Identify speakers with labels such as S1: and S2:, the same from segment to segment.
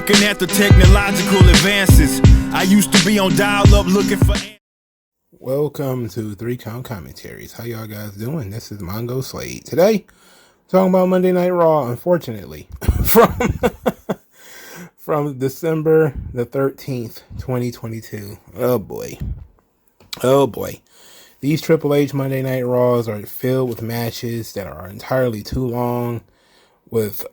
S1: Looking at the technological advances, I used to be on dial-up looking for...
S2: Welcome to 3 Count Commentaries. How y'all guys doing? This is MagMongoSlade. Today, talking about Monday Night Raw, unfortunately, from December the 13th, 2022. Oh boy. These Triple H Monday Night Raws are filled with matches that are entirely too long, with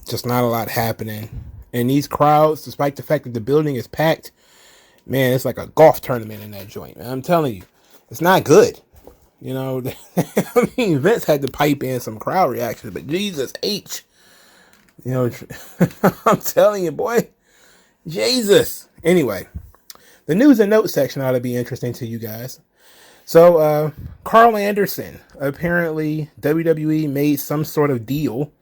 S2: just not a lot happening. And these crowds, despite the fact that the building is packed, man, it's like a golf tournament in that joint, man. I'm telling you, it's not good. You know, I mean, Vince had to pipe in some crowd reactions, but Jesus H. You know, I'm telling you, boy, Jesus. Anyway, the news and notes section ought to be interesting to you guys. So, Carl Anderson, apparently WWE made some sort of deal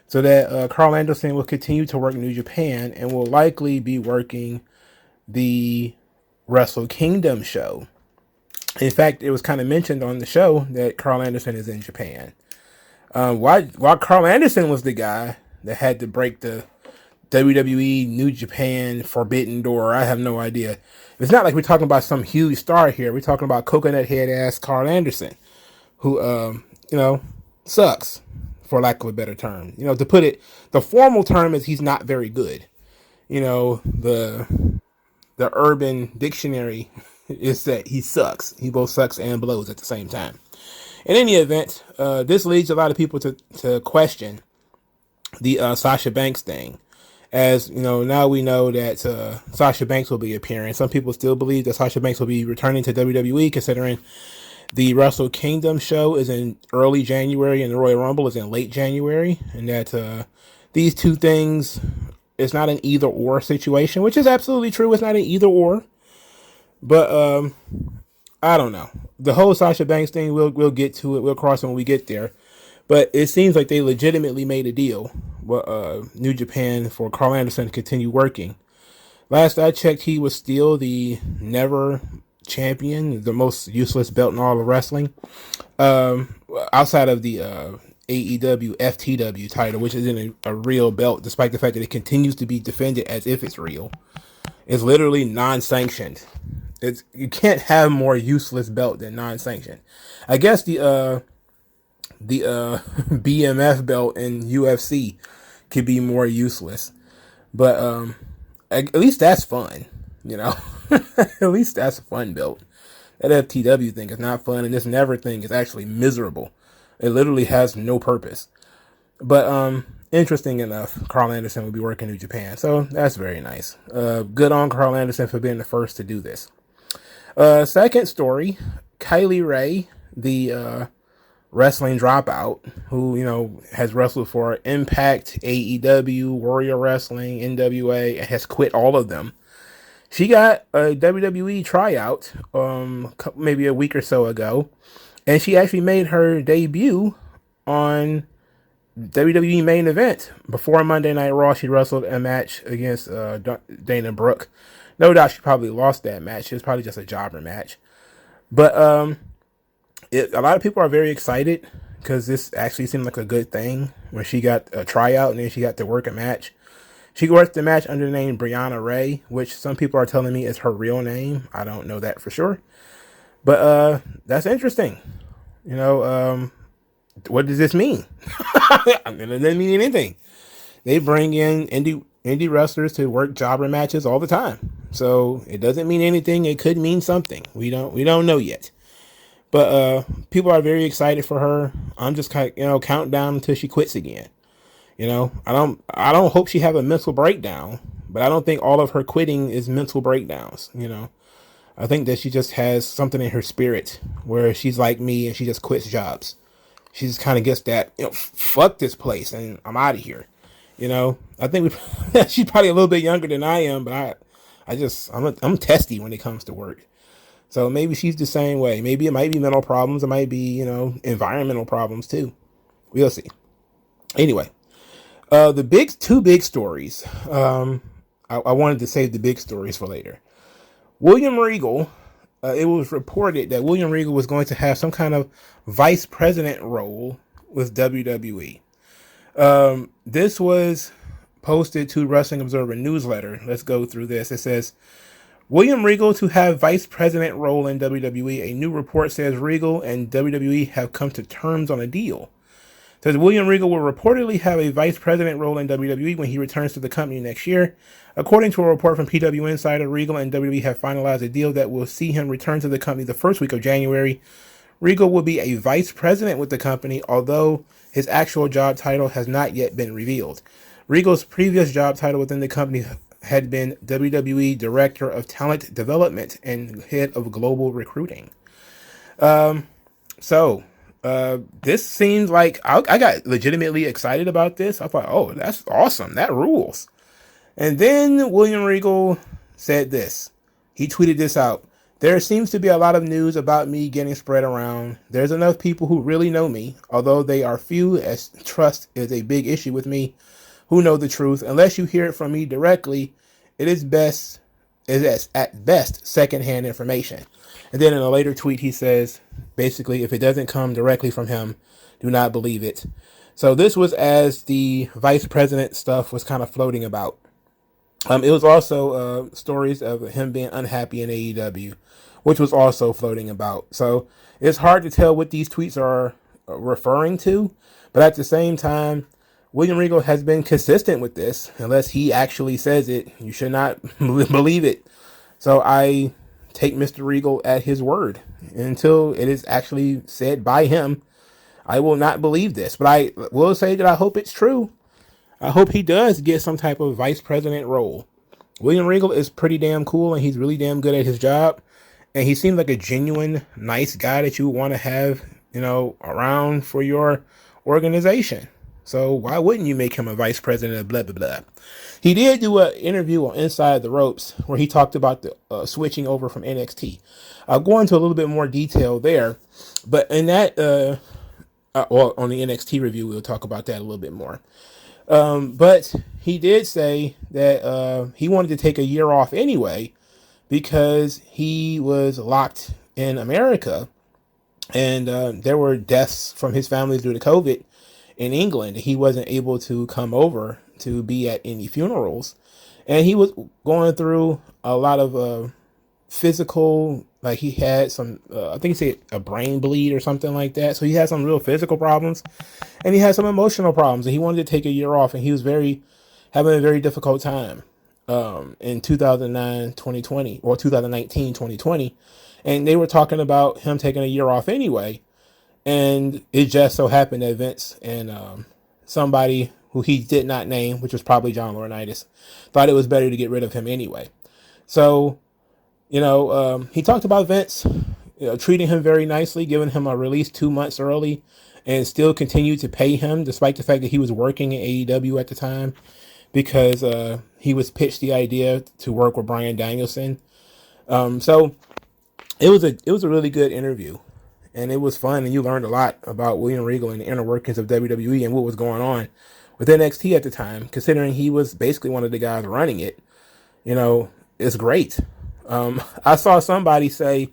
S2: so that Carl Anderson will continue to work New Japan and will likely be working the Wrestle Kingdom show. In fact, it was kind of mentioned on the show that Carl Anderson is in Japan. While Carl Anderson was the guy that had to break the WWE New Japan forbidden door, I have no idea. It's not like we're talking about some huge star here. We're talking about coconut head ass Carl Anderson, who sucks, for lack of a better term. You know, to put it, the formal term is he's not very good. You know, the Urban Dictionary is that he sucks. He both sucks and blows at the same time. In any event, this leads a lot of people to question the Sasha Banks thing. As you know, now we know that Sasha Banks will be appearing. Some people still believe that Sasha Banks will be returning to WWE, considering the Wrestle Kingdom show is in early January and the Royal Rumble is in late January, and that these two things, it's not an either or situation, which is absolutely true. It's not an either or, but I don't know. The whole Sasha Banks thing, we'll get to it. We'll cross it when we get there. But it seems like they legitimately made a deal with New Japan for Carl Anderson to continue working. Last I checked, he was still the never champion, the most useless belt in all of wrestling, outside of the AEW FTW title, which isn't a real belt, despite the fact that it continues to be defended as if it's real. It's literally non-sanctioned. You can't have more useless belt than non-sanctioned. I guess the BMF belt in UFC could be more useless, but at least that's fun, you know. At least that's a fun belt. That FTW thing is not fun, and this never thing is actually miserable. It literally has no purpose. But interesting enough, Carl Anderson will be working in Japan, so that's very nice. Good on Carl Anderson for being the first to do this. Second story, Kylie Ray, the wrestling dropout, who, you know, has wrestled for Impact, AEW, Warrior Wrestling, NWA, and has quit all of them. She got a WWE tryout maybe a week or so ago, and she actually made her debut on WWE Main Event. Before Monday Night Raw, she wrestled a match against Dana Brooke. No doubt she probably lost that match. It was probably just a jobber match. But a lot of people are very excited because this actually seemed like a good thing when she got a tryout and then she got to work a match. She worked the match under the name Brianna Ray, which some people are telling me is her real name. I don't know that for sure. But that's interesting. You know, what does this mean? It doesn't mean anything. They bring in indie wrestlers to work jobber matches all the time. So it doesn't mean anything. It could mean something. We don't know yet. But people are very excited for her. I'm just kind of, counting down until she quits again. You know, I don't hope she have a mental breakdown, but I don't think all of her quitting is mental breakdowns. You know, I think that she just has something in her spirit where she's like me and she just quits jobs. She just kind of gets that, fuck this place and I'm out of here. You know, I think she's probably a little bit younger than I am, but I'm testy when it comes to work. So maybe she's the same way. Maybe it might be mental problems. It might be, environmental problems too. We'll see. Anyway, the two big stories. I wanted to save the big stories for later. William Regal. It was reported that William Regal was going to have some kind of vice president role with WWE. This was posted to Wrestling Observer newsletter. Let's go through this. It says, William Regal to have vice president role in WWE. A new report says Regal and WWE have come to terms on a deal. It says William Regal will reportedly have a vice president role in WWE when he returns to the company next year. According to a report from PW Insider, Regal and WWE have finalized a deal that will see him return to the company the first week of January. Regal will be a vice president with the company, although his actual job title has not yet been revealed. Regal's previous job title within the company had been WWE Director of Talent Development and Head of Global Recruiting. This seems like I got legitimately excited about this. I thought, oh, that's awesome. That rules. And then William Regal said this. He tweeted this out. There seems to be a lot of news about me getting spread around. There's enough people who really know me, although they are few, as trust is a big issue with me, who know the truth. Unless you hear it from me directly, it is at best secondhand information. And then in a later tweet, he says, basically, if it doesn't come directly from him, do not believe it. So this was as the vice president stuff was kind of floating about. It was also stories of him being unhappy in AEW, which was also floating about. So it's hard to tell what these tweets are referring to, but at the same time, William Regal has been consistent with this. Unless he actually says it, you should not believe it. So I take Mr. Regal at his word. Until it is actually said by him, I will not believe this. But I will say that I hope it's true. I hope he does get some type of vice president role. William Regal is pretty damn cool, and he's really damn good at his job. And he seems like a genuine, nice guy that you want to have, around for your organization. So why wouldn't you make him a vice president of blah, blah, blah? He did do an interview on Inside the Ropes where he talked about the switching over from NXT. I'll go into a little bit more detail there. But in that, on the NXT review, we'll talk about that a little bit more. But he did say that he wanted to take a year off anyway because he was locked in America. And there were deaths from his family due to COVID in England. He wasn't able to come over to be at any funerals. And he was going through a lot of physical, like he had some, I think he said a brain bleed or something like that. So he had some real physical problems and he had some emotional problems, and he wanted to take a year off, and he was having a very difficult time in 2019, 2020. And they were talking about him taking a year off anyway. And it just so happened that Vince and somebody who he did not name, which was probably John Laurinaitis, thought it was better to get rid of him anyway. So, he talked about Vince, treating him very nicely, giving him a release 2 months early, and still continued to pay him despite the fact that he was working in AEW at the time, because he was pitched the idea to work with Bryan Danielson. So it was a really good interview, and it was fun, and you learned a lot about William Regal and the inner workings of WWE and what was going on with NXT at the time, considering he was basically one of the guys running it. It's great. I saw somebody say,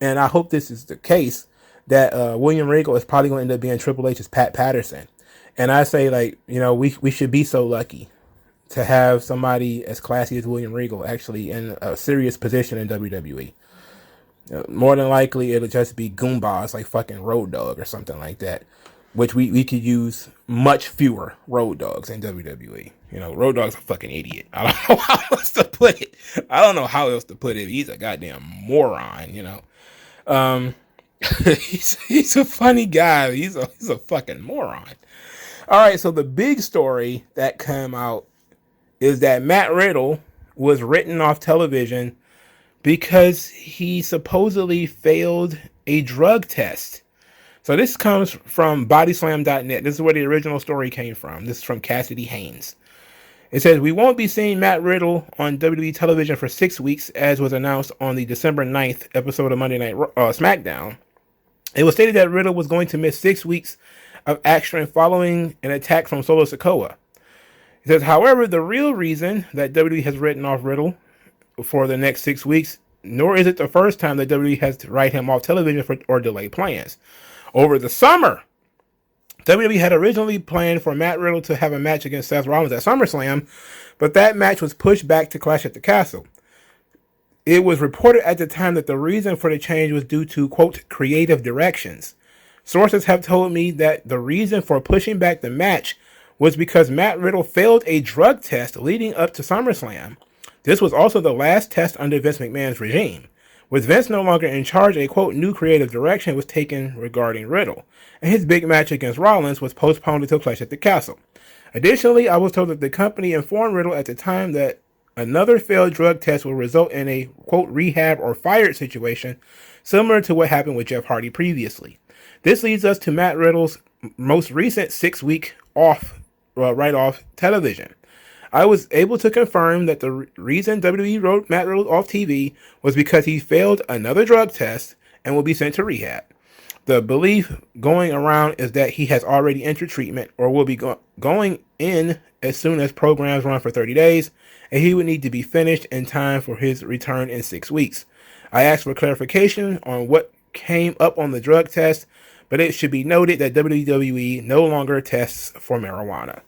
S2: and I hope this is the case, that William Regal is probably going to end up being Triple H's Pat Patterson. And I say, we should be so lucky to have somebody as classy as William Regal actually in a serious position in WWE. More than likely, it'll just be Goombas like fucking Road Dogg or something like that, which we could use much fewer Road Doggs in WWE. Road Dogg's a fucking idiot. I don't know how else to put it. He's a goddamn moron, he's a funny guy. He's a fucking moron. All right, so the big story that came out is that Matt Riddle was written off television because he supposedly failed a drug test. So this comes from bodyslam.net. This is where the original story came from. This is from Cassidy Haynes. It says, we won't be seeing Matt Riddle on WWE television for 6 weeks, as was announced on the December 9th episode of Monday Night SmackDown. It was stated that Riddle was going to miss 6 weeks of action following an attack from Solo Sikoa. It says, however, the real reason that WWE has written off Riddle for the next 6 weeks, nor is it the first time that WWE has to write him off television or delay plans. Over the summer, WWE had originally planned for Matt Riddle to have a match against Seth Rollins at SummerSlam, but that match was pushed back to Clash at the Castle. It was reported at the time that the reason for the change was due to, quote, creative directions. Sources have told me that the reason for pushing back the match was because Matt Riddle failed a drug test leading up to SummerSlam. This was also the last test under Vince McMahon's regime. With Vince no longer in charge, a, quote, new creative direction was taken regarding Riddle, and his big match against Rollins was postponed until Clash at the Castle. Additionally, I was told that the company informed Riddle at the time that another failed drug test will result in a, quote, rehab or fired situation, similar to what happened with Jeff Hardy previously. This leads us to Matt Riddle's most recent 6-week off television. I was able to confirm that the reason WWE wrote Matt Riddle off TV was because he failed another drug test and will be sent to rehab. The belief going around is that he has already entered treatment or will be going in as soon as programs run for 30 days, and he would need to be finished in time for his return in 6 weeks. I asked for clarification on what came up on the drug test, but it should be noted that WWE no longer tests for marijuana.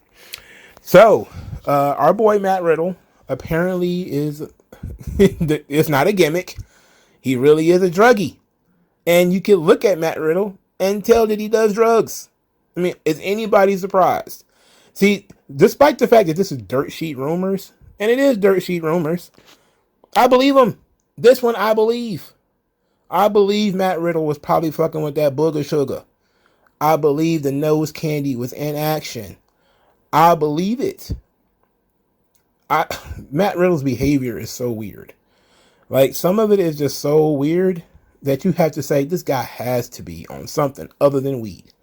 S2: So, our boy Matt Riddle apparently is, it's not a gimmick. He really is a druggie. And you can look at Matt Riddle and tell that he does drugs. I mean, is anybody surprised? See, despite the fact that this is dirt sheet rumors, and it is dirt sheet rumors, I believe him. This one I believe. I believe Matt Riddle was probably fucking with that booger sugar. I believe the nose candy was in action. I believe it. Matt Riddle's behavior is so weird. Like, some of it is just so weird that you have to say, this guy has to be on something other than weed.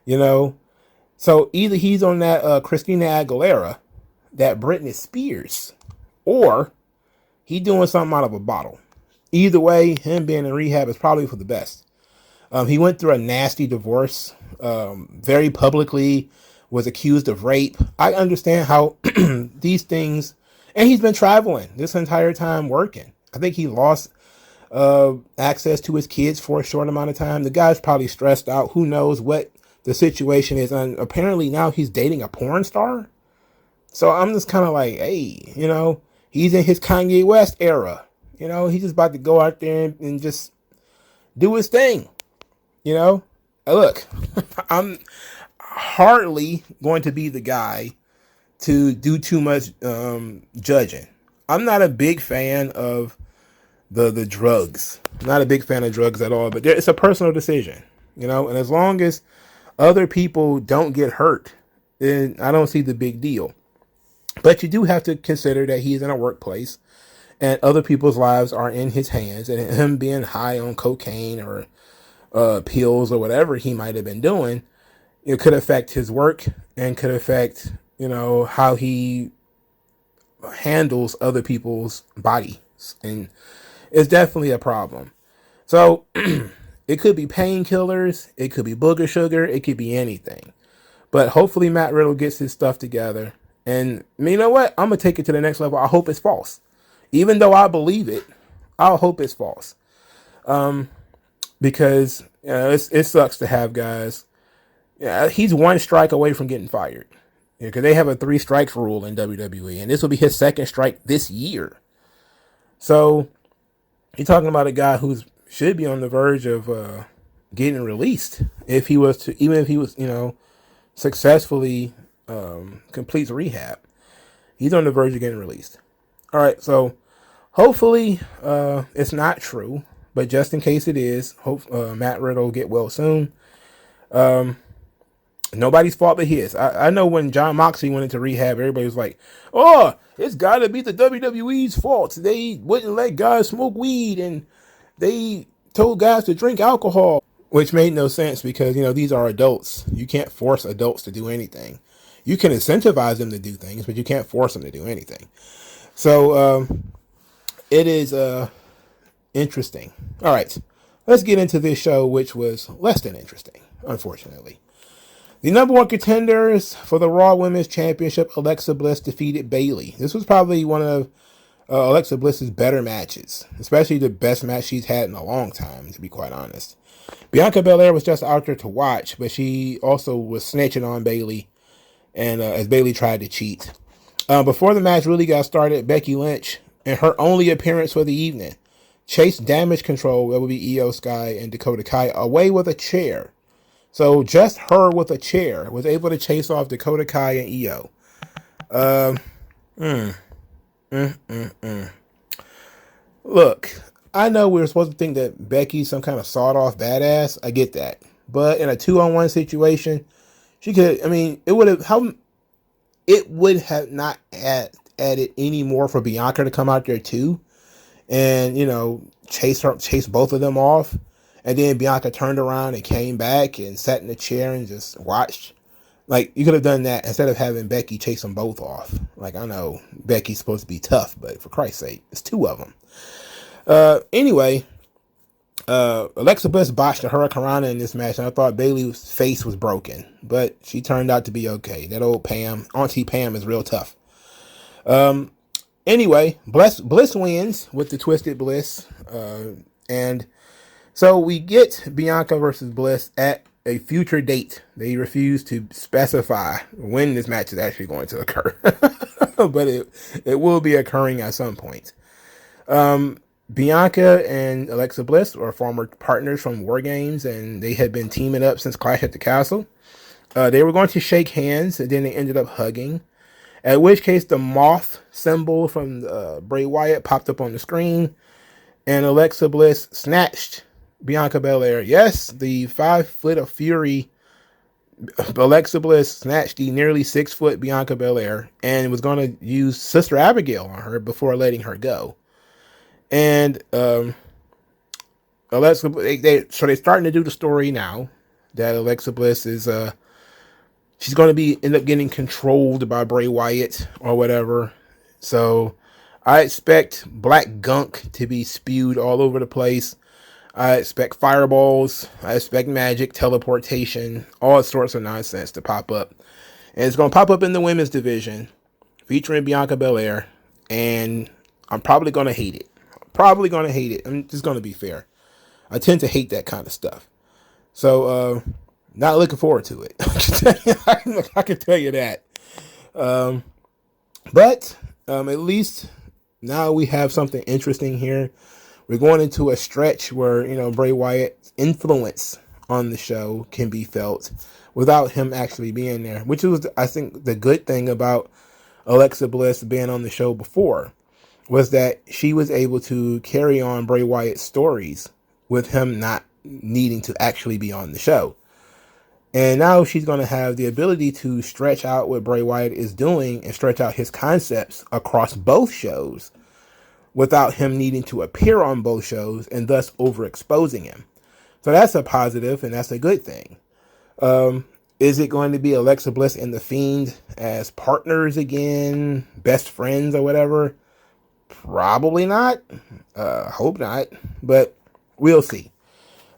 S2: You know? So either he's on that Christina Aguilera, that Britney Spears, or he doing something out of a bottle. Either way, him being in rehab is probably for the best. He went through a nasty divorce, very publicly, was accused of rape. I understand how these things, and he's been traveling this entire time working. I think he lost access to his kids for a short amount of time. The guy's probably stressed out. Who knows what the situation is. And apparently now he's dating a porn star. So I'm just kind of like, hey, you know, he's in his Kanye West era. You know, he's just about to go out there and just do his thing. You know, look, I'm hardly going to be the guy to do too much judging. I'm not a big fan of the drugs. I'm not a big fan of drugs at all, but it's a personal decision, you know, and as long as other people don't get hurt, then I don't see the big deal. But you do have to consider that he's in a workplace and other people's lives are in his hands, and him being high on cocaine or pills or whatever he might have been doing, it could affect his work and could affect, you know, how he handles other people's bodies. And it's definitely a problem. So it could be painkillers, it could be booger sugar, it could be anything. But hopefully Matt Riddle gets his stuff together. And you know what? I'm going to take it to the next level. I hope it's false. Even though I believe it, I hope it's false. Because you know, it sucks to have guys. Yeah, he's one strike away from getting fired. Because they have a 3 strikes rule in WWE. And this will be his 2nd strike this year. So you're talking about a guy who should be on the verge of getting released. If he was to, even if he was, you know, successfully completes rehab, he's on the verge of getting released. All right, so hopefully it's not true, but just in case it is, hope Matt Riddle will get well soon. Nobody's fault but his. I know when John Moxley went into rehab, everybody was like, oh, it's got to be the WWE's fault. They wouldn't let guys smoke weed and they told guys to drink alcohol, which made no sense because, you know, these are adults. You can't force adults to do anything. You can incentivize them to do things, but you can't force them to do anything. So it is interesting. All right, let's get into this show, which was less than interesting, unfortunately. The number 1 contenders for the Raw Women's Championship, Alexa Bliss, defeated Bayley. This was probably one of Alexa Bliss's better matches, especially the best match she's had in a long time, to be quite honest. Bianca Belair was just out there to watch, but she also was snitching on Bayley, and as Bayley tried to cheat. Before the match really got started, Becky Lynch, in her only appearance for the evening, chased Damage Control, that would be Io Sky and Dakota Kai, away with a chair. So just her with a chair was able to chase off Dakota Kai and Io. Look, I know we were supposed to think that Becky's some kind of sawed-off badass. I get that. But in a 2-on-1 situation, she could, I mean, it would have not added any more for Bianca to come out there too and, you know, chase both of them off. And then Bianca turned around and came back and sat in the chair and just watched. Like, you could have done that instead of having Becky chase them both off. Like, I know Becky's supposed to be tough, but for Christ's sake, it's two of them. Anyway, Alexa Bliss botched a Hurricanrana in this match, and I thought Bayley's face was broken, but she turned out to be okay. That old Auntie Pam is real tough. Anyway, Bliss wins with the Twisted Bliss, and so we get Bianca versus Bliss at a future date. They refuse to specify when this match is actually going to occur, but it will be occurring at some point. Bianca and Alexa Bliss are former partners from War Games, and they had been teaming up since Clash at the Castle. They were going to shake hands, and then they ended up hugging. At which case, the moth symbol from Bray Wyatt popped up on the screen, and Alexa Bliss snatched Bianca Belair. Yes, the 5 foot of fury Alexa Bliss snatched the nearly 6 foot Bianca Belair and was going to use Sister Abigail on her before letting her go. And Alexa, so they're starting to do the story now that Alexa Bliss is she's going to end up getting controlled by Bray Wyatt or whatever. So I expect black gunk to be spewed all over the place. I expect fireballs. I expect magic, teleportation, all sorts of nonsense to pop up. And it's going to pop up in the women's division featuring Bianca Belair. And I'm probably going to hate it. I'm just going to be fair. I tend to hate that kind of stuff. So, not looking forward to it. I can tell you that. But at least now we have something interesting here. We're going into a stretch where, you know, Bray Wyatt's influence on the show can be felt without him actually being there, which was, I think, the good thing about Alexa Bliss being on the show before, was that she was able to carry on Bray Wyatt's stories with him not needing to actually be on the show. And now she's going to have the ability to stretch out what Bray Wyatt is doing and stretch out his concepts across both shows without him needing to appear on both shows and thus overexposing him. So that's a positive and that's a good thing. Is it going to be Alexa Bliss and The Fiend as partners again, best friends or whatever? Probably not. Hope not, but we'll see.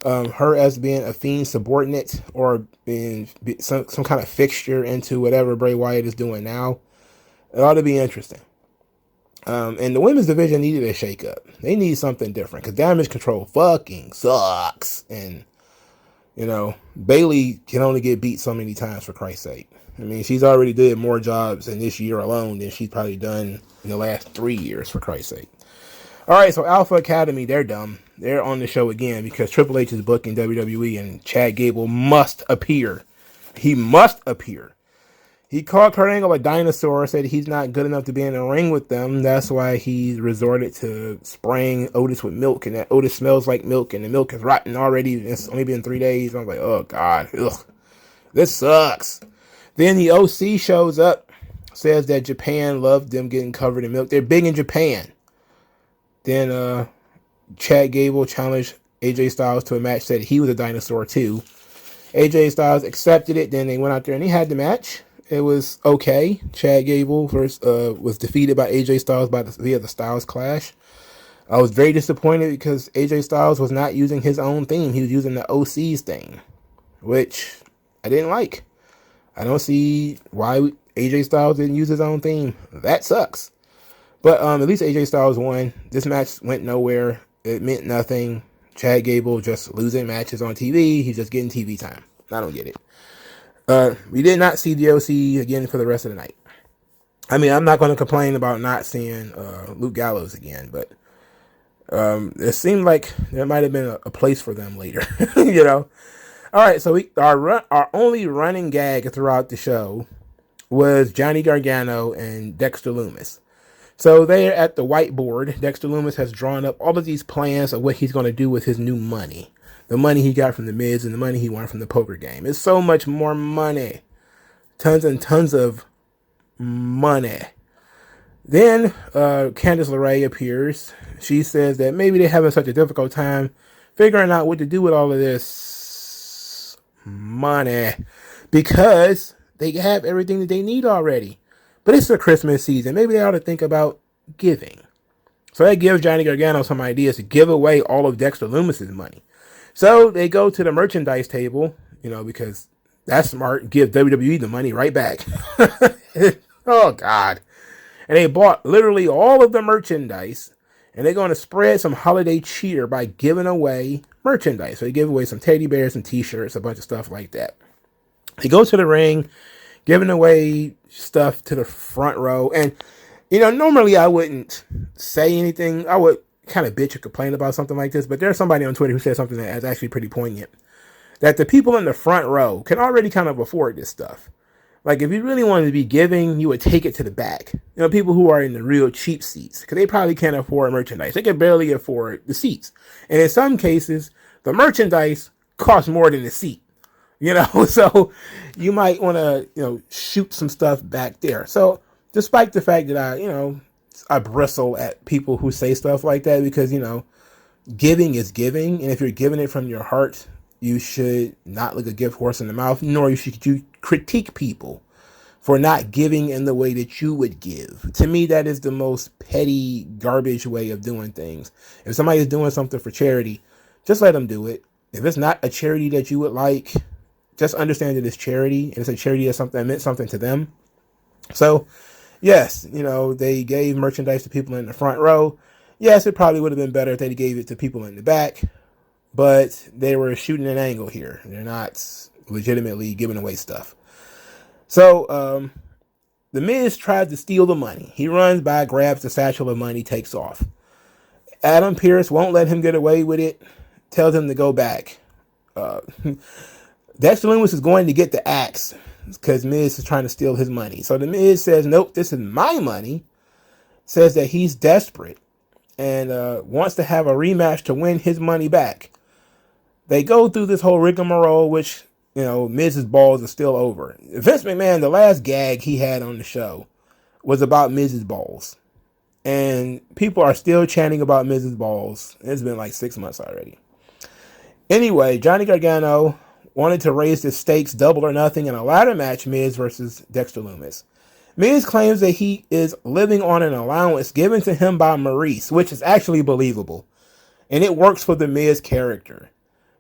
S2: Her as being a Fiend subordinate or being some kind of fixture into whatever Bray Wyatt is doing now, it ought to be interesting. And the women's division needed a shakeup. They need something different because Damage Control fucking sucks. And, you know, Bayley can only get beat so many times, for Christ's sake. I mean, she's already did more jobs in this year alone than she's probably done in the last 3 years, for Christ's sake. All right, so Alpha Academy, they're dumb. They're on the show again because Triple H is booking WWE and Chad Gable must appear. He must appear. He called Kurt Angle a dinosaur, said he's not good enough to be in the ring with them. That's why he resorted to spraying Otis with milk, and that Otis smells like milk, and the milk is rotten already. It's only been 3 days. I was like, oh, God. Ugh. This sucks. Then the OC shows up, says that Japan loved them getting covered in milk. They're big in Japan. Then Chad Gable challenged AJ Styles to a match, said he was a dinosaur too. AJ Styles accepted it. Then they went out there and he had the match. It was okay. Chad Gable first was defeated by AJ Styles via the Styles Clash. I was very disappointed because AJ Styles was not using his own theme. He was using the OC's thing, which I didn't like. I don't see why AJ Styles didn't use his own theme. That sucks. But at least AJ Styles won. This match went nowhere. It meant nothing. Chad Gable just losing matches on TV. He's just getting TV time. I don't get it. We did not see DOC again for the rest of the night. I mean, I'm not going to complain about not seeing Luke Gallows again, but it seemed like there might have been a place for them later, you know. All right, so our only running gag throughout the show was Johnny Gargano and Dexter Lumis. So they're at the whiteboard. Dexter Lumis has drawn up all of these plans of what he's going to do with his new money. The money he got from the Miz and the money he won from the poker game. It's so much more money. Tons and tons of money. Then Candice LeRae appears. She says that maybe they're having such a difficult time figuring out what to do with all of this money because they have everything that they need already. But it's the Christmas season. Maybe they ought to think about giving. So that gives Johnny Gargano some ideas to give away all of Dexter Lumis's money. So they go to the merchandise table, you know, because that's smart. Give WWE the money right back. Oh, God. And they bought literally all of the merchandise. And they're going to spread some holiday cheer by giving away merchandise. So they give away some teddy bears and t-shirts, a bunch of stuff like that. They go to the ring, giving away stuff to the front row. And, you know, normally I wouldn't say anything. I would kind of bitch or complain about something like this. But there's somebody on Twitter who said something that is actually pretty poignant. That the people in the front row can already kind of afford this stuff. Like, if you really wanted to be giving, you would take it to the back. You know, people who are in the real cheap seats. Because they probably can't afford merchandise. They can barely afford the seats. And in some cases, the merchandise costs more than the seat. You know, so you might want to, you know, shoot some stuff back there. So, despite the fact that I bristle at people who say stuff like that. Because, you know, giving is giving. And if you're giving it from your heart, you should not look a gift horse in the mouth, nor should you critique people for not giving in the way that you would give. To me, that is the most petty, garbage way of doing things. If somebody is doing something for charity, just let them do it. If it's not a charity that you would like, just understand that it's charity, and it's a charity that meant something to them. So, yes, you know, they gave merchandise to people in the front row. Yes, it probably would have been better if they gave it to people in the back. But they were shooting an angle here. They're not legitimately giving away stuff. So, the Miz tried to steal the money. He runs by, grabs the satchel of money, takes off. Adam Pearce won't let him get away with it. Tells him to go back. Dexter Lumis is going to get the axe because Miz is trying to steal his money. So the Miz says, nope, this is my money. Says that he's desperate and wants to have a rematch to win his money back. They go through this whole rigmarole, which, you know, Miz's balls are still over. Vince McMahon, the last gag he had on the show was about Miz's balls. And people are still chanting about Miz's balls. It's been like 6 months already. Anyway, Johnny Gargano wanted to raise the stakes double or nothing in a ladder match, Miz versus Dexter Lumis. Miz claims that he is living on an allowance given to him by Maurice, which is actually believable. And it works for the Miz character.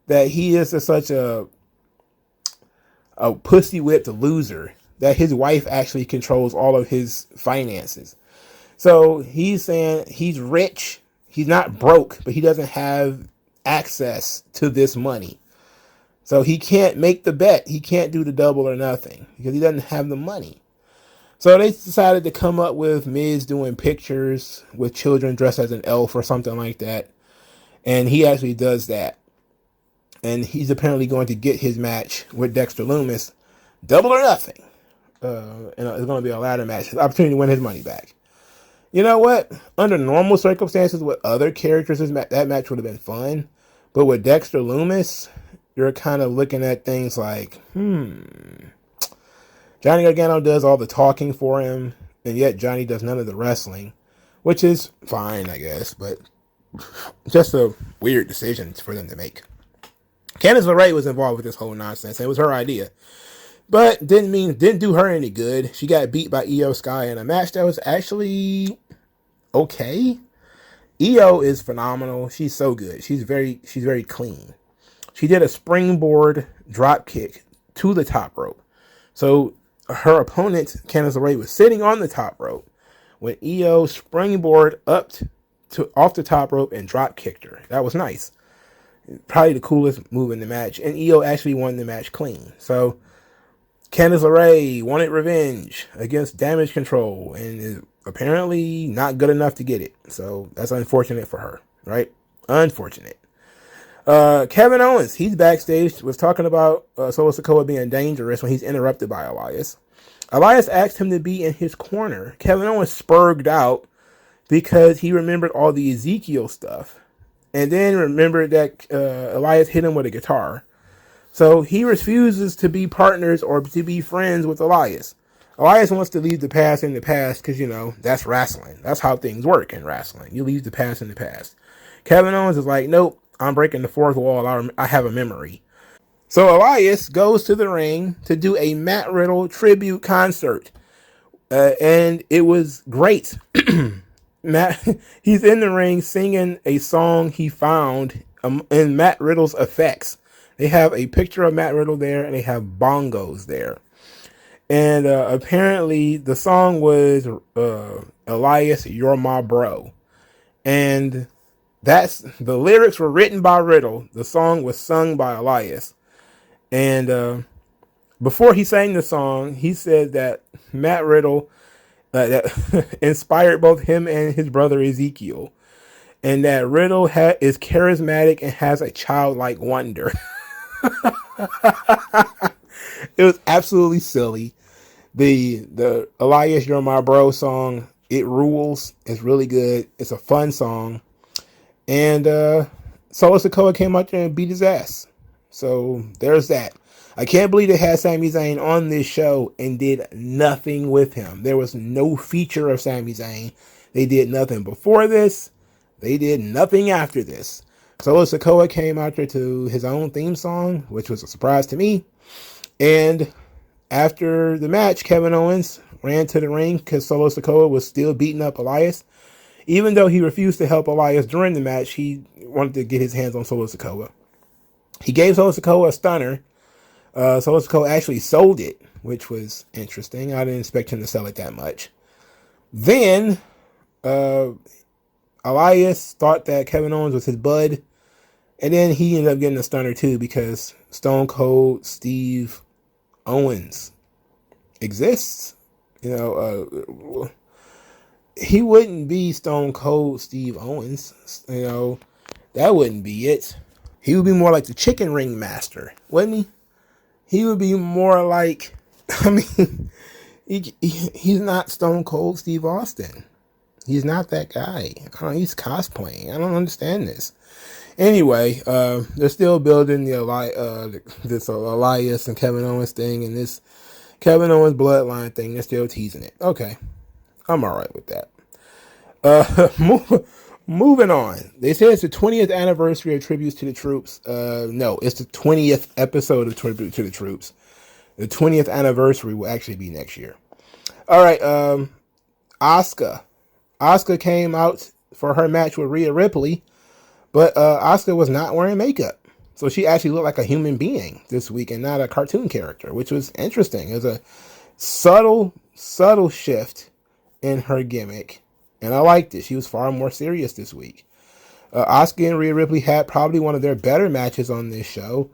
S2: That he is such a pussy-whipped loser that his wife actually controls all of his finances. So he's saying he's rich. He's not broke, but he doesn't have access to this money. So he can't make the bet. He can't do the double or nothing because he doesn't have the money. So they decided to come up with Miz doing pictures with children dressed as an elf or something like that. And he actually does that. And he's apparently going to get his match with Dexter Lumis, double or nothing. And it's going to be a ladder match. His opportunity to win his money back. You know what? Under normal circumstances with other characters, that match would have been fun. But with Dexter Lumis, you're kind of looking at things like, Johnny Gargano does all the talking for him, and yet Johnny does none of the wrestling, which is fine, I guess, but just a weird decision for them to make. Candice LeRae was involved with this whole nonsense. It was her idea. But didn't do her any good. She got beat by Io Sky in a match that was actually okay. Io is phenomenal. She's so good. She's very clean. She did a springboard drop kick to the top rope. So her opponent, Candice LeRae, was sitting on the top rope when Io springboard up to off the top rope and drop kicked her. That was nice. Probably the coolest move in the match. And Io actually won the match clean. So Candice LeRae wanted revenge against Damage Control and is apparently not good enough to get it. So that's unfortunate for her, right? Unfortunate. Kevin Owens, he's backstage, was talking about Solo Sikoa being dangerous when he's interrupted by Elias. Elias asked him to be in his corner. Kevin Owens spurred out because he remembered all the Ezekiel stuff. And then remembered that Elias hit him with a guitar. So he refuses to be partners or to be friends with Elias. Elias wants to leave the past in the past because, that's wrestling. That's how things work in wrestling. You leave the past in the past. Kevin Owens is like, nope, I'm breaking the fourth wall. I have a memory. So Elias goes to the ring to do a Matt Riddle tribute concert. And it was great. He's in the ring singing a song he found in Matt Riddle's effects. They have a picture of Matt Riddle there, and they have bongos there. And apparently the song was Elias, You're My Bro. And the lyrics were written by Riddle. The song was sung by Elias. And before he sang the song, he said that Matt Riddle that inspired both him and his brother Ezekiel. And that Riddle is charismatic and has a childlike wonder. It was absolutely silly. The Elias You're My Bro song, it rules. It's really good. It's a fun song. And Solo Sikoa came out there and beat his ass. So there's that. I can't believe they had Sami Zayn on this show and did nothing with him. There was no feature of Sami Zayn. They did nothing before this. They did nothing after this. Solo Sikoa came out there to his own theme song, which was a surprise to me. And after the match, Kevin Owens ran to the ring because Solo Sikoa was still beating up Elias. Even though he refused to help Elias during the match, he wanted to get his hands on Solo Sikoa. He gave Solo Sikoa a stunner. Solo Sikoa actually sold it, which was interesting. I didn't expect him to sell it that much. Then Elias thought that Kevin Owens was his bud, and then he ended up getting a stunner too because Stone Cold Steve Owens exists. He wouldn't be Stone Cold Steve Owens. That wouldn't be it. He would be more like the chicken ring master, wouldn't he? He would be more like, he's not Stone Cold Steve Austin. He's not that guy. He's cosplaying. I don't understand this. Anyway, they're still building this Elias and Kevin Owens thing and this Kevin Owens bloodline thing. They're still teasing it. Okay, I'm all right with that. Moving on. They say it's the 20th anniversary of Tributes to the Troops. No, it's the 20th episode of Tribute to the Troops. The 20th anniversary will actually be next year. All right, Asuka. Asuka came out for her match with Rhea Ripley, but Asuka was not wearing makeup. So she actually looked like a human being this week and not a cartoon character, which was interesting. It was a subtle shift in her gimmick. And I liked it. She was far more serious this week. Asuka and Rhea Ripley had probably one of their better matches on this show.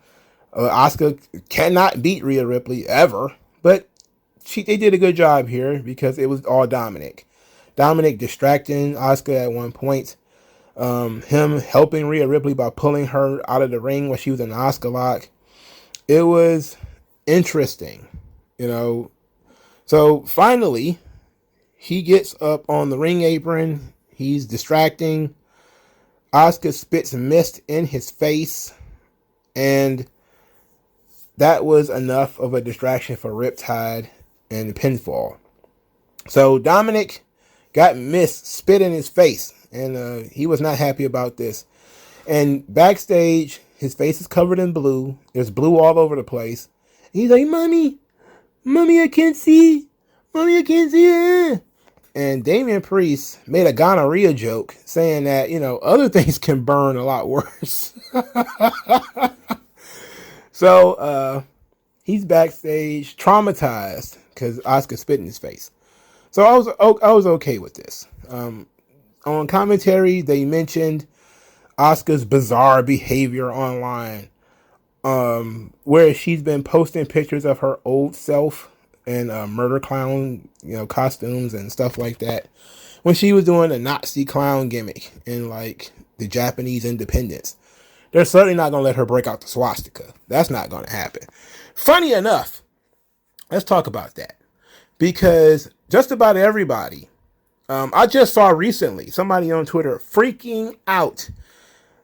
S2: Asuka cannot beat Rhea Ripley ever, but they did a good job here because it was all Dominic. Dominic distracting Asuka at one point. Him helping Rhea Ripley by pulling her out of the ring when she was in the Asuka lock. It was interesting, So finally, he gets up on the ring apron. He's distracting. Asuka spits mist in his face. And that was enough of a distraction for Riptide and the pinfall. So Dominic got mist spit in his face. And he was not happy about this. And backstage, his face is covered in blue. There's blue all over the place. He's like, Mommy, I can't see. Mommy, I can't see. And Damian Priest made a gonorrhea joke saying that, other things can burn a lot worse. So he's backstage traumatized because Asuka spit in his face. So I was okay with this. On commentary, they mentioned Asuka's bizarre behavior online, where she's been posting pictures of her old self in murder clown, costumes and stuff like that, when she was doing the Nazi clown gimmick in like the Japanese independence. They're certainly not gonna let her break out the swastika. That's not gonna happen. Funny enough, let's talk about that, because just about everybody, I just saw recently somebody on Twitter freaking out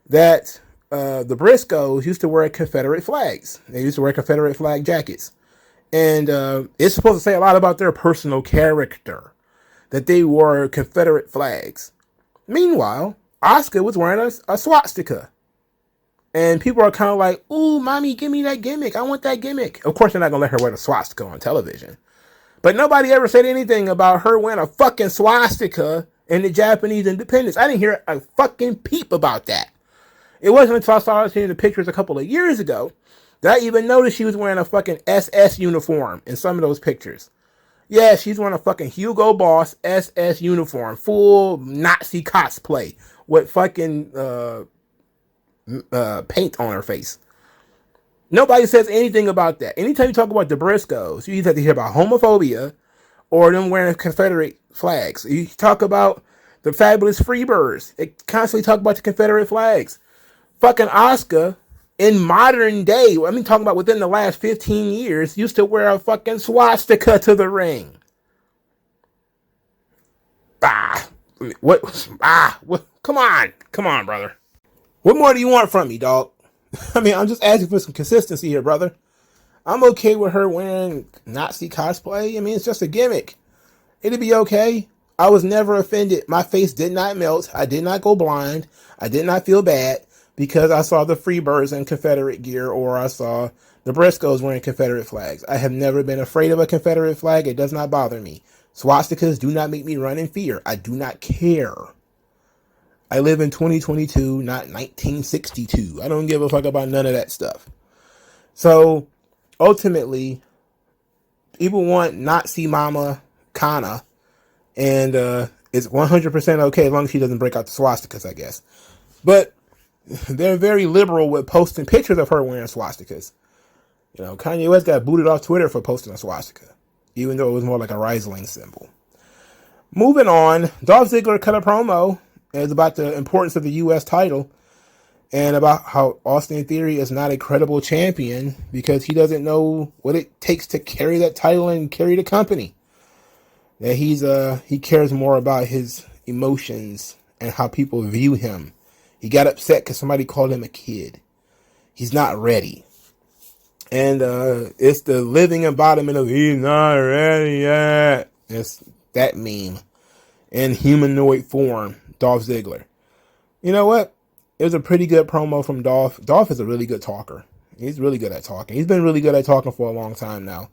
S2: that the Briscoes used to wear Confederate flags. They used to wear Confederate flag jackets. And it's supposed to say a lot about their personal character that they wore Confederate flags. Meanwhile, Asuka was wearing a swastika. And people are kind of like, ooh, mommy, give me that gimmick. I want that gimmick. Of course, they're not going to let her wear the swastika on television. But nobody ever said anything about her wearing a fucking swastika in the Japanese independence. I didn't hear a fucking peep about that. It wasn't until I started seeing the pictures a couple of years ago that I even noticed she was wearing a fucking SS uniform in some of those pictures. Yeah, she's wearing a fucking Hugo Boss SS uniform, full Nazi cosplay with fucking paint on her face. Nobody says anything about that. Anytime you talk about the Briscoes, you either have to hear about homophobia or them wearing Confederate flags. You talk about the fabulous Freebirds. They constantly talk about the Confederate flags. Fucking Asuka, in modern day, I mean, talking about within the last 15 years, used to wear a fucking swastika to the ring. What? Come on, brother. What more do you want from me, dog? I mean, I'm just asking for some consistency here, brother. I'm okay with her wearing Nazi cosplay. I mean, it's just a gimmick. It'll be okay. I was never offended. My face did not melt. I did not go blind. I did not feel bad because I saw the Freebirds in Confederate gear, or I saw the Briscoes wearing Confederate flags. I have never been afraid of a Confederate flag. It does not bother me. Swastikas do not make me run in fear. I do not care. I live in 2022, not 1962. I don't give a fuck about none of that stuff. So, ultimately, people want Nazi Mama Kana, and it's 100% okay as long as she doesn't break out the swastikas, I guess. But they're very liberal with posting pictures of her wearing swastikas. Kanye West got booted off Twitter for posting a swastika, even though it was more like a Riesling symbol. Moving on, Dolph Ziggler cut a promo. It's about the importance of the U.S. title and about how Austin Theory is not a credible champion because he doesn't know what it takes to carry that title and carry the company. That he cares more about his emotions and how people view him. He got upset because somebody called him a kid. He's not ready. And it's the living embodiment of he's not ready yet. It's that meme in humanoid form. Dolph Ziggler. You know what? It was a pretty good promo from Dolph. Dolph is a really good talker. He's really good at talking. He's been really good at talking for a long time now.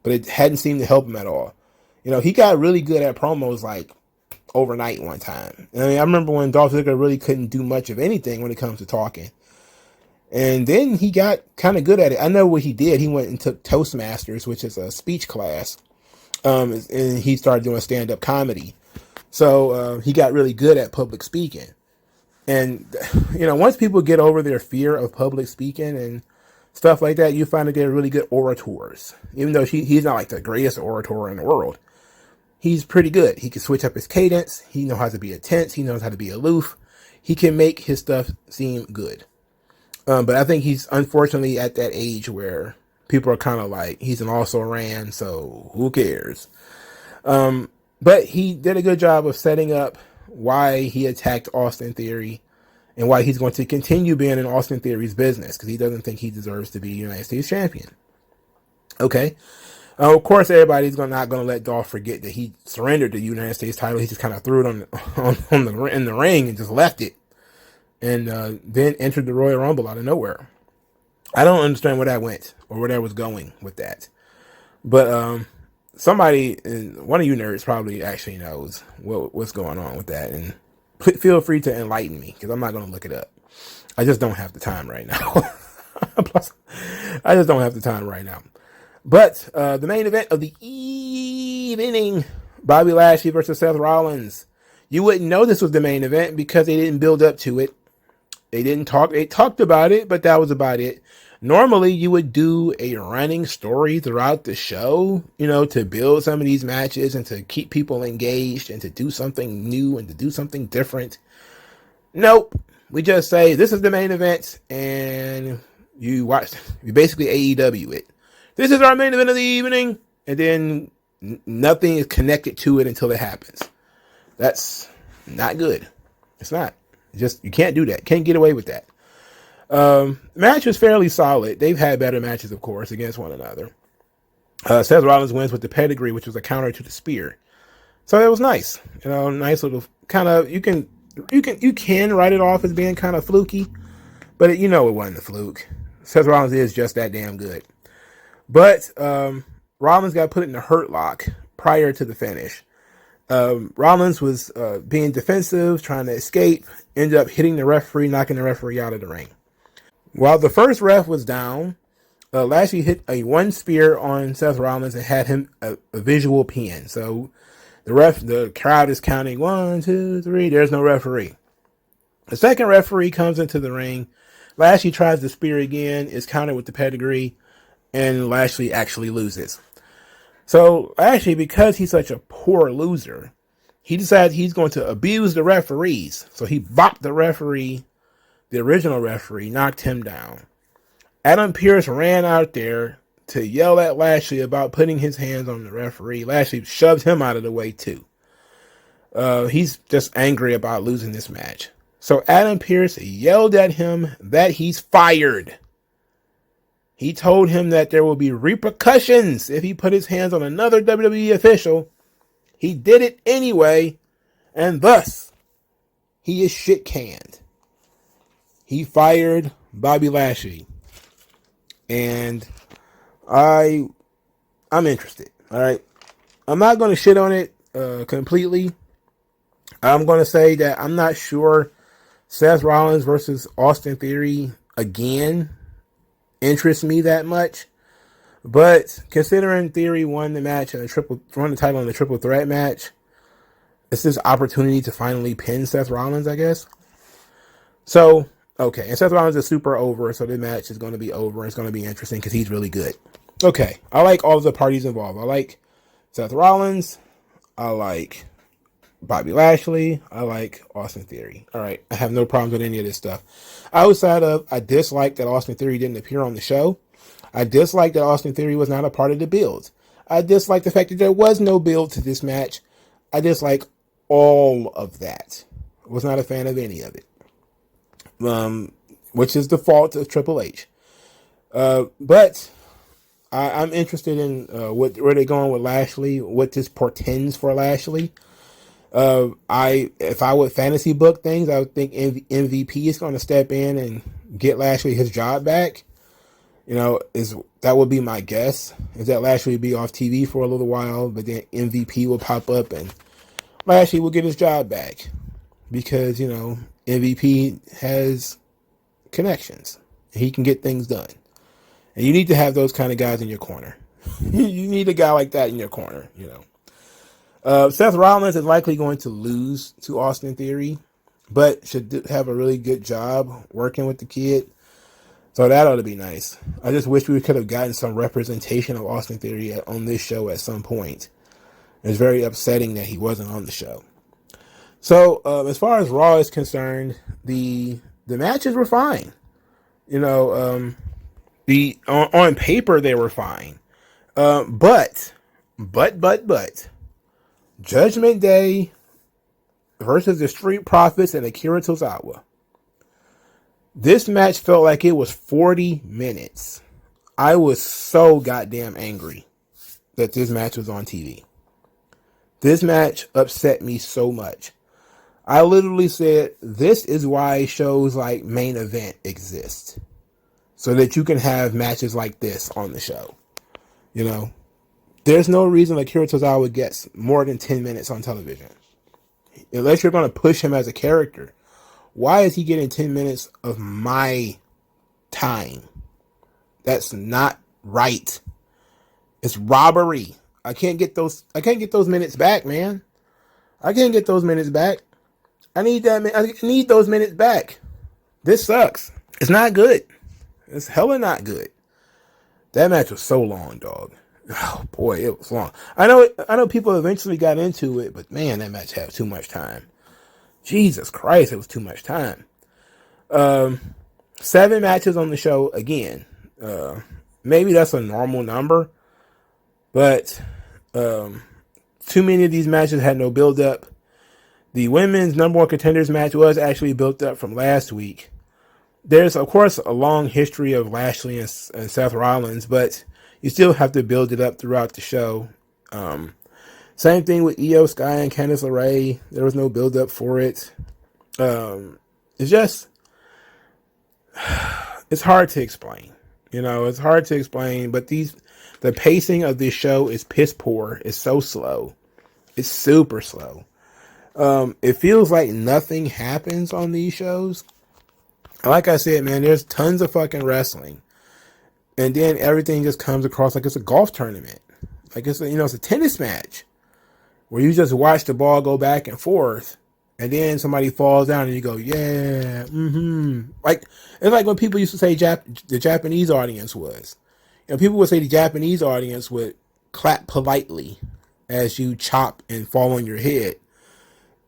S2: But it hadn't seemed to help him at all. He got really good at promos like overnight one time. I mean, I remember when Dolph Ziggler really couldn't do much of anything when it comes to talking. And then he got kind of good at it. I know what he did. He went and took Toastmasters, which is a speech class. And he started doing stand-up comedy. So he got really good at public speaking. And, once people get over their fear of public speaking and stuff like that, you find that they're really good orators. Even though he's not like the greatest orator in the world. He's pretty good. He can switch up his cadence. He knows how to be intense. He knows how to be aloof. He can make his stuff seem good. But I think he's unfortunately at that age where people are kind of like, he's an also-ran, so who cares? But he did a good job of setting up why he attacked Austin Theory and why he's going to continue being in Austin Theory's business because he doesn't think he deserves to be United States champion. Okay. Of course, everybody's not going to let Dolph forget that he surrendered the United States title. He just kind of threw it in the ring and just left it. And then entered the Royal Rumble out of nowhere. I don't understand where that went or where that was going with that. But somebody, one of you nerds probably actually knows what's going on with that. And feel free to enlighten me because I'm not going to look it up. I just don't have the time right now. Plus, I just don't have the time right now. But the main event of the evening Bobby Lashley versus Seth Rollins. You wouldn't know this was the main event because they didn't build up to it. They talked about it, but that was about it. Normally, you would do a running story throughout the show, to build some of these matches and to keep people engaged and to do something new and to do something different. Nope. We just say, this is the main event, and you basically AEW it. This is our main event of the evening, and then nothing is connected to it until it happens. That's not good. It's not. You can't do that. Can't get away with that. Match was fairly solid. They've had better matches, of course, against one another. Seth Rollins wins with the pedigree, which was a counter to the spear. So it was nice. Nice little kind of, you can write it off as being kind of fluky, but it wasn't a fluke. Seth Rollins is just that damn good. But Rollins got put in the hurt lock prior to the finish. Rollins was being defensive, trying to escape, ended up hitting the referee, knocking the referee out of the ring. While the first ref was down, Lashley hit a one spear on Seth Rollins and had him a visual pin. So the crowd is counting 1, 2, 3. There's no referee. The second referee comes into the ring. Lashley tries to spear again, is countered with the pedigree, and Lashley actually loses. So Lashley, because he's such a poor loser, he decided he's going to abuse the referees. So he bopped the referee, the original referee, knocked him down. Adam Pearce ran out there to yell at Lashley about putting his hands on the referee. Lashley shoved him out of the way too. He's just angry about losing this match. So Adam Pearce yelled at him that he's fired. He told him that there will be repercussions if he put his hands on another WWE official. He did it anyway, and thus, he is shit canned. He fired Bobby Lashley. And I'm interested. All right. I'm not going to shit on it completely. I'm going to say that I'm not sure Seth Rollins versus Austin Theory again interests me that much. But considering Theory won the match and won the title in the triple threat match, it's this opportunity to finally pin Seth Rollins, I guess. So, okay. And Seth Rollins is super over, so the match is going to be over. It's going to be interesting because he's really good. Okay. I like all of the parties involved. I like Seth Rollins. I like Bobby Lashley. I like Austin Theory. All right. I have no problems with any of this stuff. Outside of, I dislike that Austin Theory didn't appear on the show. I dislike that Austin Theory was not a part of the build. I dislike the fact that there was no build to this match. I dislike all of that. I was not a fan of any of it. Which is the fault of Triple H. But I'm interested in where they're going with Lashley, what this portends for Lashley. If I would fantasy book things, I would think MVP is going to step in and get Lashley his job back. That would be my guess, is that Lashley will be off TV for a little while, but then MVP will pop up and Lashley will get his job back because, MVP has connections. He can get things done. And you need to have those kind of guys in your corner. You need a guy like that in your corner, Seth Rollins is likely going to lose to Austin Theory, but should have a really good job working with the kid. So that ought to be nice. I just wish we could have gotten some representation of Austin Theory on this show at some point. It's very upsetting that he wasn't on the show. So as far as Raw is concerned, the matches were fine. On paper they were fine. But Judgment Day versus the Street Profits and Akira Tozawa. This match felt like it was 40 minutes. I was so goddamn angry that this match was on TV. This match upset me so much. I literally said, this is why shows like Main Event exist. So that you can have matches like this on the show. There's no reason Akira Tozawa gets more than 10 minutes on television. Unless you're going to push him as a character. Why is he getting 10 minutes of my time? That's not right. It's robbery. I can't get those minutes back, man. I can't get those minutes back. I need those minutes back. This sucks. It's not good. It's hella not good. That match was so long, dog. Oh boy, it was long. I know people eventually got into it, but man, that match had too much time. Jesus Christ, it was too much time. 7 matches on the show again. Maybe that's a normal number, but too many of these matches had no build up. The women's number 1 contenders match was actually built up from last week. There's, of course, a long history of Lashley and Seth Rollins, but you still have to build it up throughout the show. Same thing with Io Sky and Candice LeRae. There was no build up for it. It's just, it's hard to explain. It's hard to explain, but the pacing of this show is piss poor. It's so slow. It's super slow. It feels like nothing happens on these shows. Like I said, man, there's tons of fucking wrestling. And then everything just comes across like it's a golf tournament. Like it's a tennis match where you just watch the ball go back and forth. And then somebody falls down and you go, yeah, Like, it's like when people used to say the Japanese audience was. People would say the Japanese audience would clap politely as you chop and fall on your head.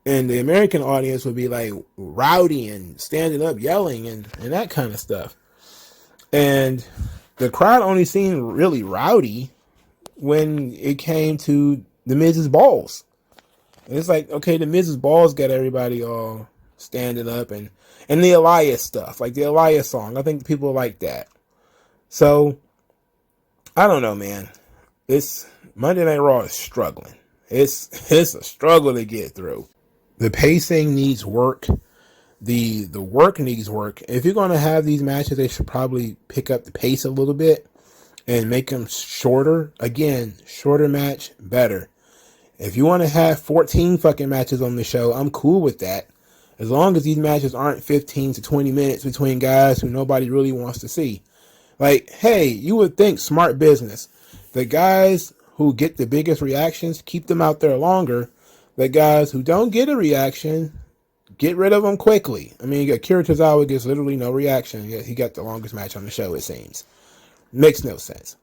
S2: And the American audience would be like rowdy and standing up yelling and that kind of stuff. And the crowd only seemed really rowdy when it came to the Miz's balls. And it's like, okay, the Miz's balls got everybody all standing up and the Elias stuff, like the Elias song. I think people like that. So, I don't know, man. Monday Night Raw is struggling. It's a struggle to get through. The pacing needs work. The work needs work. If you're going to have these matches, they should probably pick up the pace a little bit and make them shorter. Again, shorter match, better. If you want to have 14 fucking matches on the show, I'm cool with that. As long as these matches aren't 15 to 20 minutes between guys who nobody really wants to see. Like, hey, you would think smart business. The guys who get the biggest reactions, keep them out there longer. The guys who don't get a reaction, get rid of them quickly. I mean, Akira Tozawa gets literally no reaction, yet he got the longest match on the show, it seems. Makes no sense.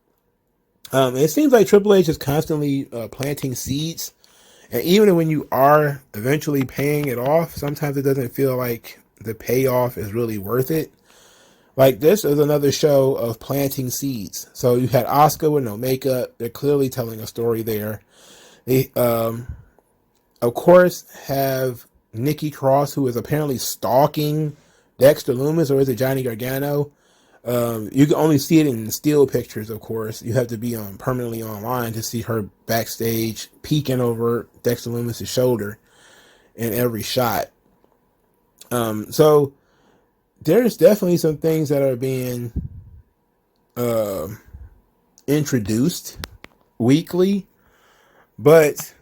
S2: It seems like Triple H is constantly planting seeds. And even when you are eventually paying it off, sometimes it doesn't feel like the payoff is really worth it. Like, this is another show of planting seeds. So you had Asuka with no makeup. They're clearly telling a story there. They, of course, have Nikki Cross, who is apparently stalking Dexter Lumis, or is it Johnny Gargano? You can only see it in still pictures, of course. You have to be permanently online to see her backstage peeking over Dexter Lumis' shoulder in every shot. So there's definitely some things that are being introduced weekly, but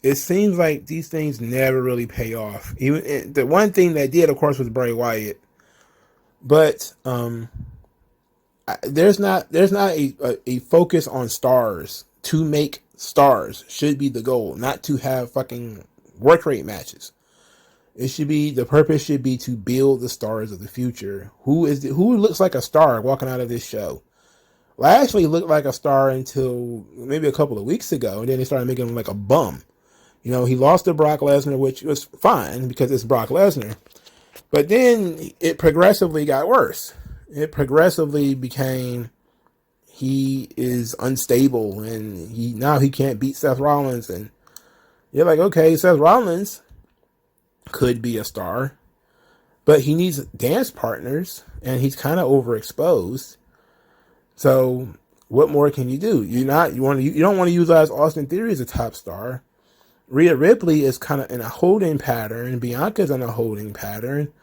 S2: it seems like these things never really pay off. Even the one thing that did, of course, was Bray Wyatt, but there's not a focus on stars. To make stars should be the goal, not to have fucking work rate matches. The purpose should be to build the stars of the future. Who looks like a star walking out of this show? Lashley looked like a star until maybe a couple of weeks ago, and then they started making him like a bum. He lost to Brock Lesnar, which was fine because it's Brock Lesnar. But then it progressively got worse. It progressively became he is unstable and now he can't beat Seth Rollins. And you're like, okay, Seth Rollins could be a star, but he needs dance partners and he's kind of overexposed. So what more can you do? You don't want to utilize Austin Theory as a top star. Rhea Ripley is kind of in a holding pattern. Bianca's in a holding pattern.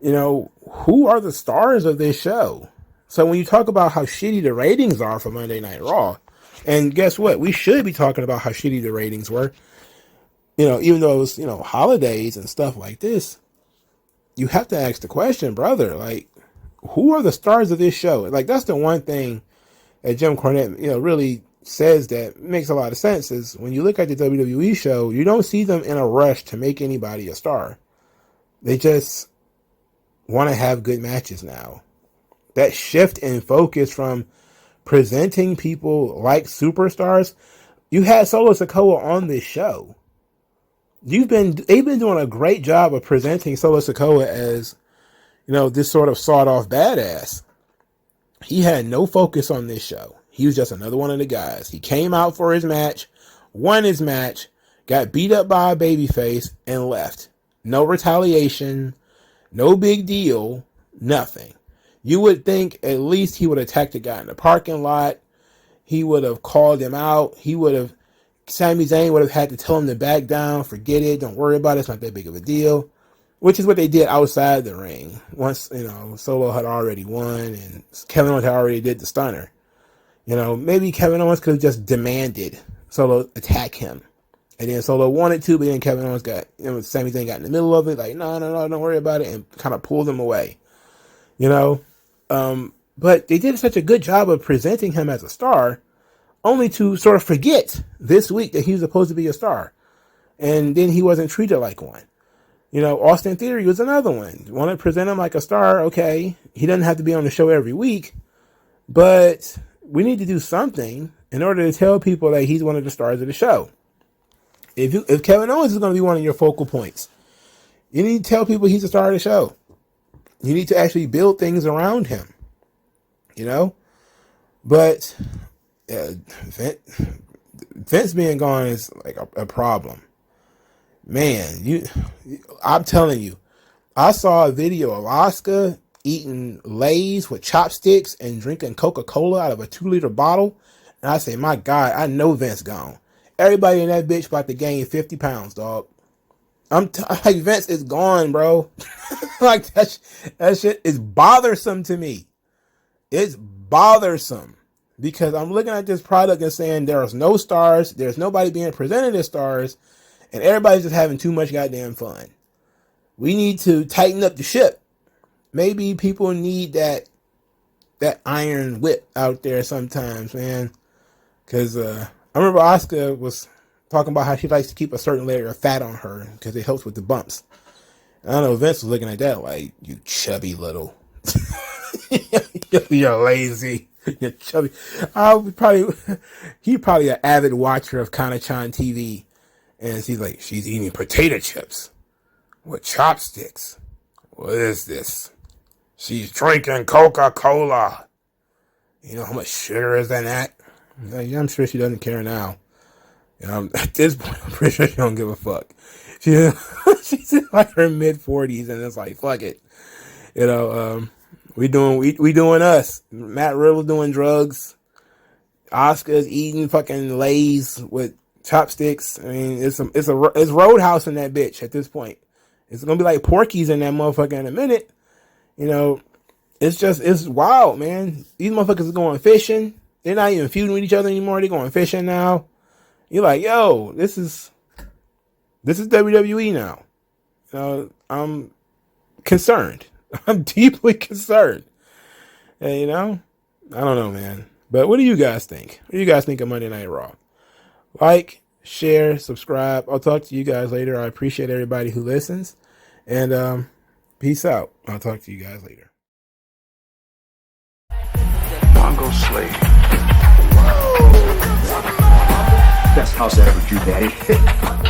S2: Who are the stars of this show? So when you talk about how shitty the ratings are for Monday Night Raw, and guess what? We should be talking about how shitty the ratings were. Even though it was, holidays and stuff like this, you have to ask the question, brother, like, who are the stars of this show? Like, that's the one thing that Jim Cornette, really says that makes a lot of sense is when you look at the WWE show, you don't see them in a rush to make anybody a star. They just want to have good matches now. That shift in focus from presenting people like superstars, you had Solo Sikoa on this show. They've been doing a great job of presenting Solo Sikoa as, this sort of sawed-off badass. He had no focus on this show. He was just another one of the guys. He came out for his match, won his match, got beat up by a babyface, and left. No retaliation, no big deal, nothing. You would think at least he would have attacked the guy in the parking lot. He would have called him out. Sami Zayn would have had to tell him to back down, forget it, don't worry about it, it's not that big of a deal. Which is what they did outside the ring. Once, Solo had already won and Kevin Owens had already did the stunner. Maybe Kevin Owens could have just demanded Solo attack him. And then Solo wanted to, but then Kevin Owens Sami Zayn got in the middle of it, like, no, don't worry about it, and kind of pulled him away. But they did such a good job of presenting him as a star, only to sort of forget this week that he was supposed to be a star. And then he wasn't treated like one. Austin Theory was another one. Want to present him like a star, okay. He doesn't have to be on the show every week, but we need to do something in order to tell people that he's one of the stars of the show. If Kevin Owens is going to be one of your focal points, you need to tell people he's a star of the show. You need to actually build things around him, But Vince being gone is like a problem. Man, I'm telling you, I saw a video of Asuka eating Lay's with chopsticks and drinking Coca-Cola out of a 2-liter bottle. And I say, my God, I know Vince gone. Everybody in that bitch about to gain 50 pounds, dog. Like, Vince is gone, bro. Like, that shit is bothersome to me. It's bothersome. Because I'm looking at this product and saying there's no stars, there's nobody being presented as stars, and everybody's just having too much goddamn fun. We need to tighten up the ship. Maybe people need that iron whip out there sometimes, man. Because I remember Asuka was talking about how she likes to keep a certain layer of fat on her because it helps with the bumps. And I know Vince was looking at that like, you chubby little. You're lazy. You're chubby. He's probably an avid watcher of Kana-chan TV. And she's eating potato chips with chopsticks. What is this? She's drinking Coca-Cola. You know how much sugar is in that? I'm sure she doesn't care now. At this point, I'm pretty sure she don't give a fuck. She's in like her mid-40s, and it's like, fuck it. We doing us. Matt Riddle doing drugs. Asuka's eating fucking Lay's with chopsticks. I mean, it's Roadhouse in that bitch at this point. It's gonna be like Porky's in that motherfucker in a minute. It's wild, man. These motherfuckers are going fishing. They're not even feuding with each other anymore. They're going fishing now. You're like, yo, this is WWE now. I'm concerned. I'm deeply concerned. And, I don't know, man. But what do you guys think? What do you guys think of Monday Night Raw? Like, share, subscribe. I'll talk to you guys later. I appreciate everybody who listens. And peace out. I'll talk to you guys later.
S3: MagMongoSlade. Best house I ever drew, Daddy.